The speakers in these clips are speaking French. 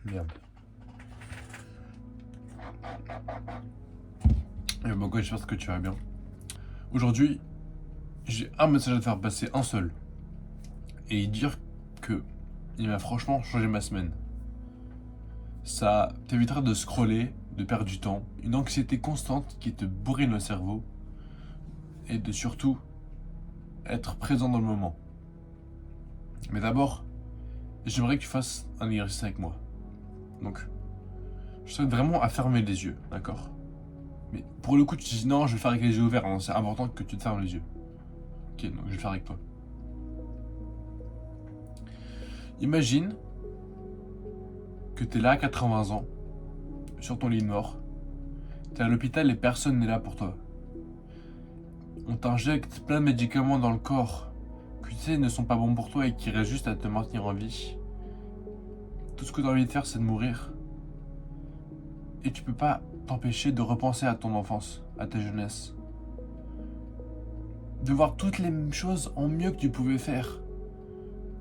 Merde. Bon, quoi, j'espère que tu vas bien. Aujourd'hui, j'ai un message à te faire passer, un seul. Et dire que il m'a franchement changé ma semaine. Ça t'évitera de scroller, de perdre du temps, une anxiété constante qui te bourrine le cerveau, et de surtout être présent dans le moment. Mais d'abord, j'aimerais que tu fasses un exercice avec moi. Donc, je t'aide vraiment à fermer les yeux, d'accord? Mais pour le coup, tu te dis non, je vais le faire avec les yeux ouverts, hein, c'est important que tu te fermes les yeux. Ok, donc je vais le faire avec toi. Imagine que t'es là à 80 ans, sur ton lit de mort, t'es à l'hôpital et personne n'est là pour toi. On t'injecte plein de médicaments dans le corps que tu sais ne sont pas bons pour toi et qui restent juste à te maintenir en vie. Tout ce que tu as envie de faire, c'est de mourir. Et tu peux pas t'empêcher de repenser à ton enfance, à ta jeunesse. De voir toutes les mêmes choses en mieux que tu pouvais faire.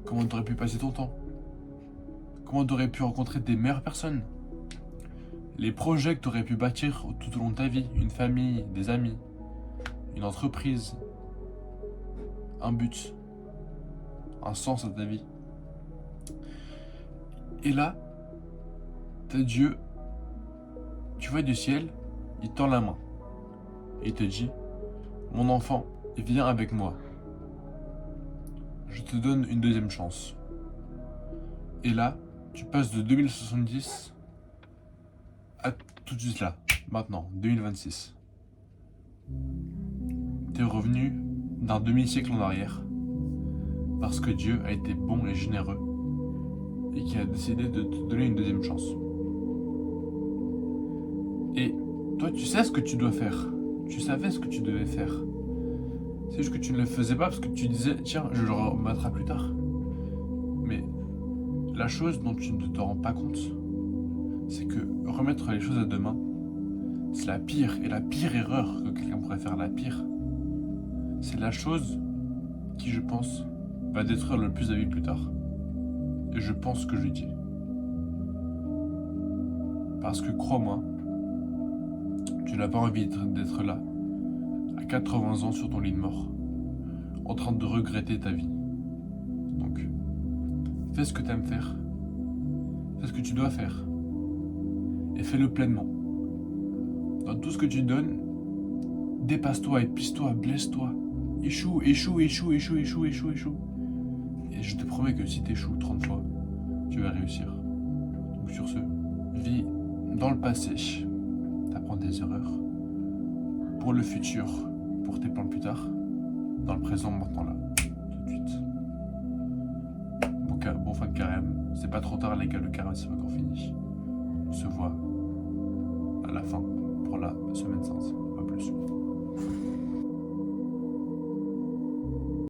Comment tu aurais pu passer ton temps. Comment tu aurais pu rencontrer des meilleures personnes. Les projets que tu aurais pu bâtir tout au long de ta vie. Une famille, des amis, une entreprise, un but, un sens à ta vie. Et là, t'as Dieu, tu vois du ciel, il tend la main. Et il te dit, mon enfant, viens avec moi. Je te donne une deuxième chance. Et là, tu passes de 2070 à tout de suite là, maintenant, 2026. T'es revenu d'un demi-siècle en arrière, parce que Dieu a été bon et généreux, et qui a décidé de te donner une deuxième chance. Et toi, tu sais ce que tu dois faire. Tu savais ce que tu devais faire. C'est juste que tu ne le faisais pas parce que tu disais, tiens, je le remettrai plus tard. Mais la chose dont tu ne te rends pas compte, c'est que remettre les choses à demain, c'est la pire erreur que quelqu'un pourrait faire, la pire. C'est la chose qui, je pense, va détruire le plus la vie plus tard. Et je pense que je le dis. Parce que crois-moi, tu n'as pas envie d'être là, à 80 ans sur ton lit de mort, en train de regretter ta vie. Donc, fais ce que tu aimes faire, fais ce que tu dois faire, et fais-le pleinement. Dans tout ce que tu donnes, dépasse-toi, épuise-toi, blesse-toi, échoue. Et je te promets que si tu échoues 30 fois, tu vas réussir. Donc sur ce, vis dans le passé, t'apprends des erreurs. Pour le futur, pour tes plans plus tard, dans le présent, maintenant là, tout de suite. Bon fin de carême, c'est pas trop tard les gars, le carême c'est pas encore fini. On se voit à la fin pour la semaine sainte, pas plus.